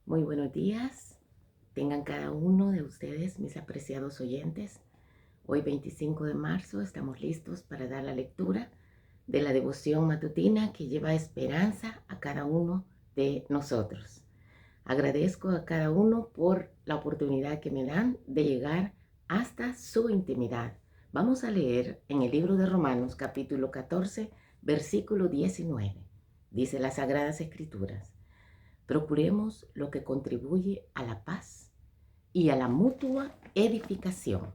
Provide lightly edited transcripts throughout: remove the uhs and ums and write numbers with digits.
Muy buenos días. Tengan cada uno de ustedes, mis apreciados oyentes. Hoy 25 de marzo estamos listos para dar la lectura de la devoción matutina que lleva esperanza a cada uno de nosotros. Agradezco a cada uno por la oportunidad que me dan de llegar hasta su intimidad. Vamos a leer en el libro de Romanos capítulo 14, versículo 19. Dice las Sagradas Escrituras: procuremos lo que contribuye a la paz y a la mutua edificación.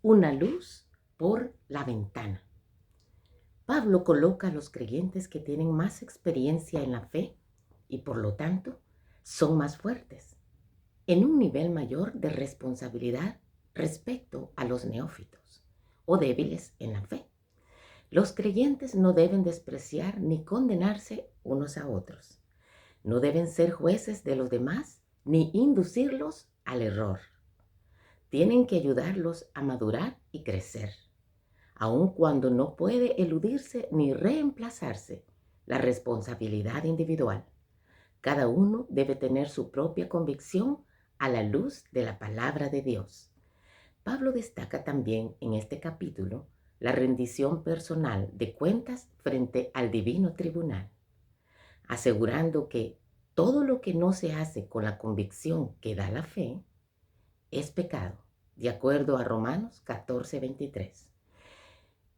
Una luz por la ventana. Pablo coloca a los creyentes que tienen más experiencia en la fe y por lo tanto son más fuertes, en un nivel mayor de responsabilidad respecto a los neófitos o débiles en la fe. Los creyentes no deben despreciar ni condenarse unos a otros. No deben ser jueces de los demás ni inducirlos al error. Tienen que ayudarlos a madurar y crecer, aun cuando no puede eludirse ni reemplazarse la responsabilidad individual. Cada uno debe tener su propia convicción a la luz de la palabra de Dios. Pablo destaca también en este capítulo la rendición personal de cuentas frente al divino tribunal, asegurando que todo lo que no se hace con la convicción que da la fe es pecado, de acuerdo a Romanos 14:23.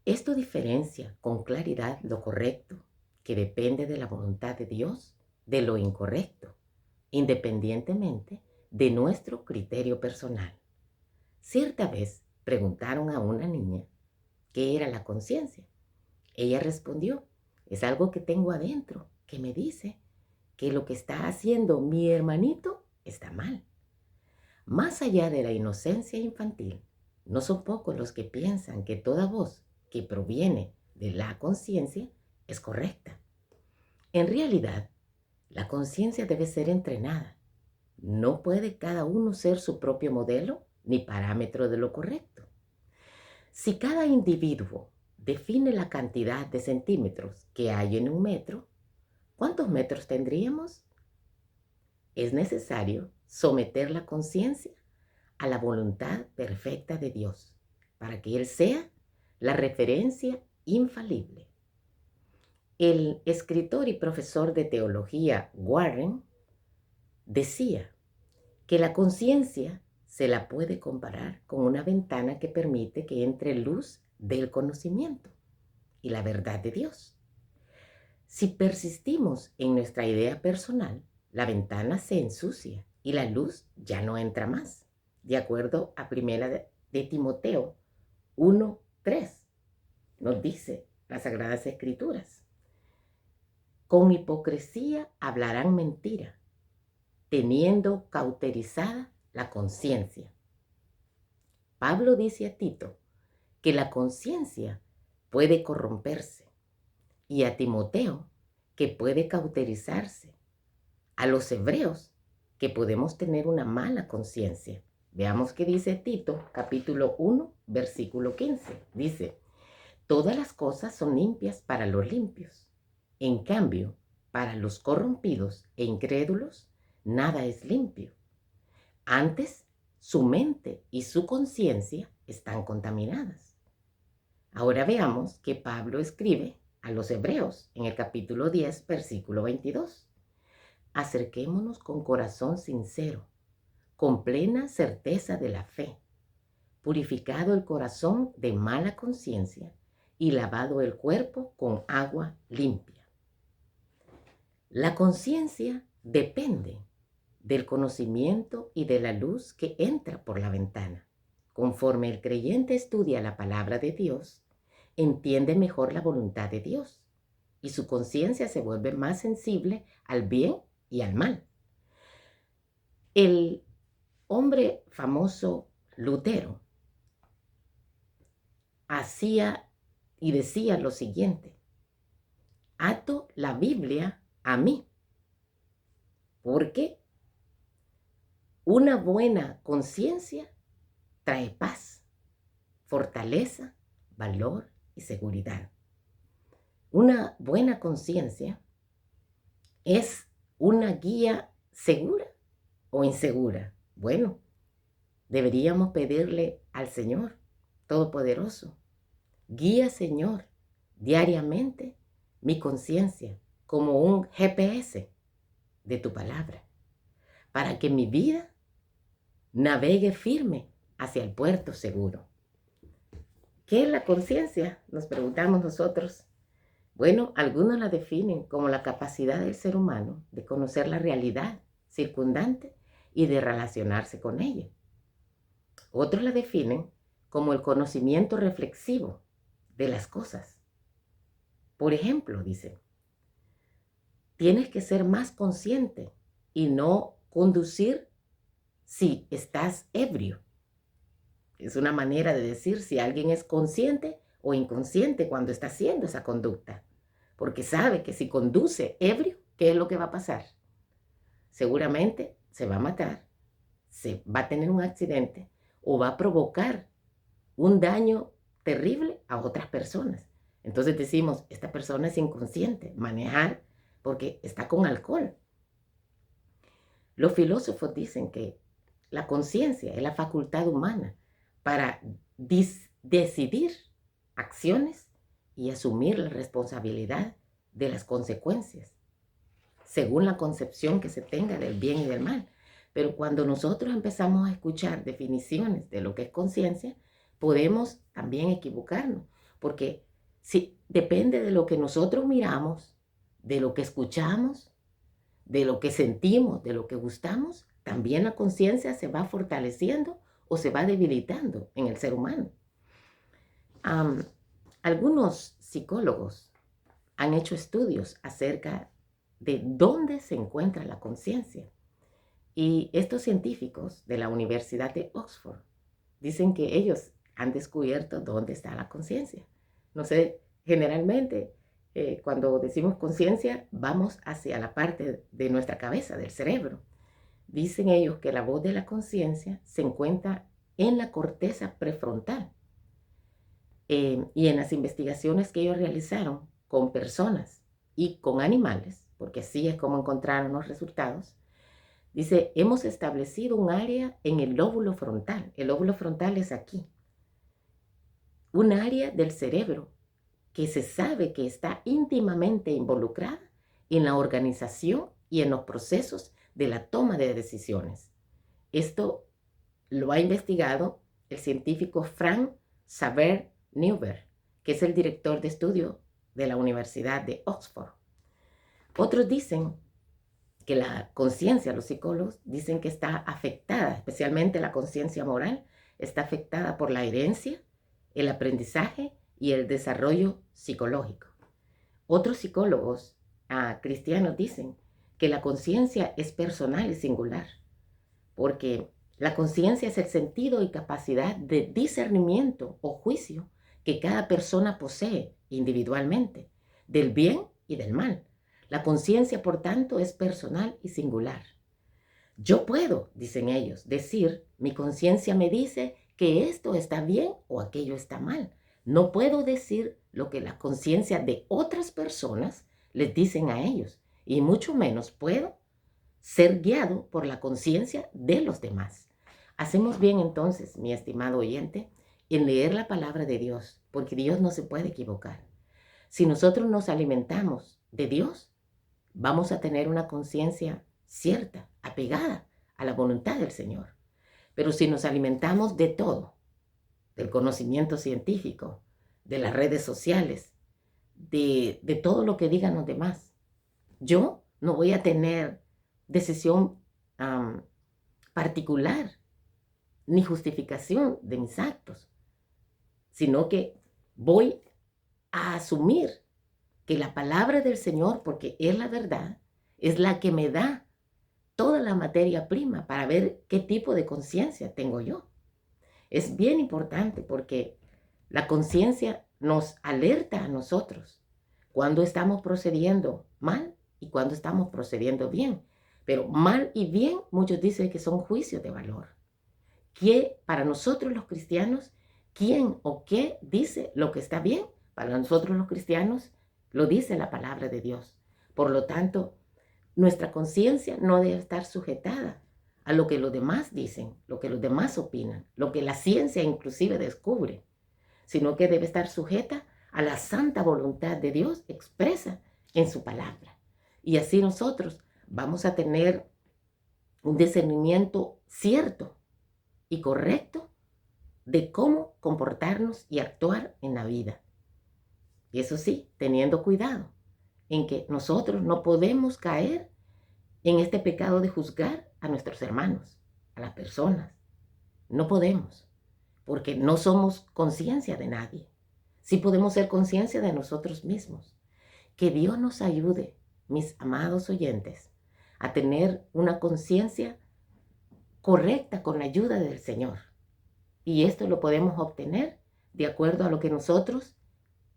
Esto diferencia con claridad lo correcto, que depende de la voluntad de Dios, de lo incorrecto, independientemente de nuestro criterio personal. Cierta vez preguntaron a una niña qué era la conciencia. Ella respondió: es algo que tengo adentro, que me dice que lo que está haciendo mi hermanito está mal. Más allá de la inocencia infantil, no son pocos los que piensan que toda voz que proviene de la conciencia es correcta. En realidad, la conciencia debe ser entrenada. No puede cada uno ser su propio modelo ni parámetro de lo correcto. Si cada individuo define la cantidad de centímetros que hay en un metro, ¿cuántos metros tendríamos? Es necesario someter la conciencia a la voluntad perfecta de Dios para que Él sea la referencia infalible. El escritor y profesor de teología Warren decía que la conciencia se la puede comparar con una ventana que permite que entre luz del conocimiento y la verdad de Dios. Si persistimos en nuestra idea personal, la ventana se ensucia y la luz ya no entra más, de acuerdo a primera de Timoteo 1:3. Nos dice las Sagradas Escrituras: con hipocresía hablarán mentira, teniendo cauterizada la conciencia. Pablo dice a Tito que la conciencia puede corromperse, y a Timoteo que puede cauterizarse, a los hebreos que podemos tener una mala conciencia. Veamos qué dice Tito, capítulo 1, versículo 15. Dice: todas las cosas son limpias para los limpios. En cambio, para los corrompidos e incrédulos, nada es limpio. Antes, su mente y su conciencia están contaminadas. Ahora veamos que Pablo escribe a los hebreos en el capítulo 10, versículo 22. Acerquémonos con corazón sincero, con plena certeza de la fe, purificado el corazón de mala conciencia y lavado el cuerpo con agua limpia. La conciencia depende del conocimiento y de la luz que entra por la ventana. Conforme el creyente estudia la palabra de Dios, entiende mejor la voluntad de Dios y su conciencia se vuelve más sensible al bien y al mal. El hombre famoso Lutero hacía y decía lo siguiente: ato la Biblia a mí, porque una buena conciencia trae paz, fortaleza, valor y seguridad. Una buena conciencia es una guía segura o insegura? Bueno, deberíamos pedirle al Señor Todopoderoso: guía, Señor, diariamente mi conciencia como un GPS de tu palabra, para que mi vida navegue firme hacia el puerto seguro. ¿Qué es la conciencia?, nos preguntamos nosotros. Bueno, algunos la definen como la capacidad del ser humano de conocer la realidad circundante y de relacionarse con ella. Otros la definen como el conocimiento reflexivo de las cosas. Por ejemplo, dicen, tienes que ser más consciente y no conducir si estás ebrio. Es una manera de decir si alguien es consciente o inconsciente cuando está haciendo esa conducta. Porque sabe que si conduce ebrio, ¿qué es lo que va a pasar? Seguramente se va a matar, se va a tener un accidente o va a provocar un daño terrible a otras personas. Entonces decimos, esta persona es inconsciente, manejar porque está con alcohol. Los filósofos dicen que la conciencia es la facultad humana para decidir acciones y asumir la responsabilidad de las consecuencias, según la concepción que se tenga del bien y del mal. Pero cuando nosotros empezamos a escuchar definiciones de lo que es conciencia, podemos también equivocarnos, porque si depende de lo que nosotros miramos, de lo que escuchamos, de lo que sentimos, de lo que gustamos, también la conciencia se va fortaleciendo o se va debilitando en el ser humano. Algunos psicólogos han hecho estudios acerca de dónde se encuentra la conciencia. Y estos científicos de la Universidad de Oxford dicen que ellos han descubierto dónde está la conciencia. No sé, generalmente cuando decimos conciencia vamos hacia la parte de nuestra cabeza, del cerebro. Dicen ellos que la voz de la conciencia se encuentra en la corteza prefrontal. Y en las investigaciones que ellos realizaron con personas y con animales, porque así es como encontraron los resultados, dice, hemos establecido un área en el lóbulo frontal. El lóbulo frontal es aquí. Un área del cerebro que se sabe que está íntimamente involucrada en la organización y en los procesos de la toma de decisiones. Esto lo ha investigado el científico Frank Xaver-Neuber, que es el director de estudio de la Universidad de Oxford. Otros dicen que la conciencia, los psicólogos dicen que está afectada, especialmente la conciencia moral, está afectada por la herencia, el aprendizaje y el desarrollo psicológico. Otros psicólogos cristianos dicen que la conciencia es personal y singular, porque la conciencia es el sentido y capacidad de discernimiento o juicio que cada persona posee individualmente, del bien y del mal. La conciencia, por tanto, es personal y singular. Yo puedo, dicen ellos, decir, mi conciencia me dice que esto está bien o aquello está mal. No puedo decir lo que la conciencia de otras personas les dicen a ellos, y mucho menos puedo ser guiado por la conciencia de los demás. Hacemos bien entonces, mi estimado oyente, en leer la palabra de Dios, porque Dios no se puede equivocar. Si nosotros nos alimentamos de Dios, vamos a tener una conciencia cierta, apegada a la voluntad del Señor. Pero si nos alimentamos de todo, del conocimiento científico, de las redes sociales, de todo lo que digan los demás, yo no voy a tener decisión particular ni justificación de mis actos, sino que voy a asumir que la palabra del Señor, porque es la verdad, es la que me da toda la materia prima para ver qué tipo de conciencia tengo yo. Es bien importante porque la conciencia nos alerta a nosotros cuando estamos procediendo mal y cuando estamos procediendo bien. Pero mal y bien, muchos dicen que son juicios de valor. Que para nosotros los cristianos, ¿quién o qué dice lo que está bien? Para nosotros los cristianos, lo dice la palabra de Dios. Por lo tanto, Nuestra conciencia no debe estar sujetada a lo que los demás dicen, lo que los demás opinan, lo que la ciencia inclusive descubre, sino que debe estar sujeta a la santa voluntad de Dios expresa en su palabra. Y así nosotros vamos a tener un discernimiento cierto y correcto de cómo comportarnos y actuar en la vida. Y eso sí, teniendo cuidado en que nosotros no podemos caer en este pecado de juzgar a nuestros hermanos, a las personas. No podemos, porque no somos conciencia de nadie. Sí podemos ser conciencia de nosotros mismos. Que Dios nos ayude, mis amados oyentes, a tener una conciencia correcta con la ayuda del Señor. Y esto lo podemos obtener de acuerdo a lo que nosotros,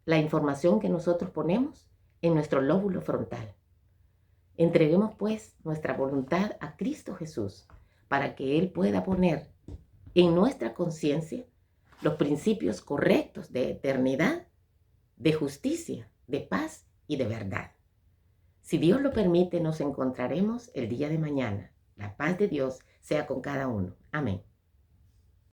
la información que nosotros ponemos en nuestro lóbulo frontal. Entreguemos pues nuestra voluntad a Cristo Jesús para que Él pueda poner en nuestra conciencia los principios correctos de eternidad, de justicia, de paz y de verdad. Si Dios lo permite, nos encontraremos el día de mañana. La paz de Dios sea con cada uno. Amén.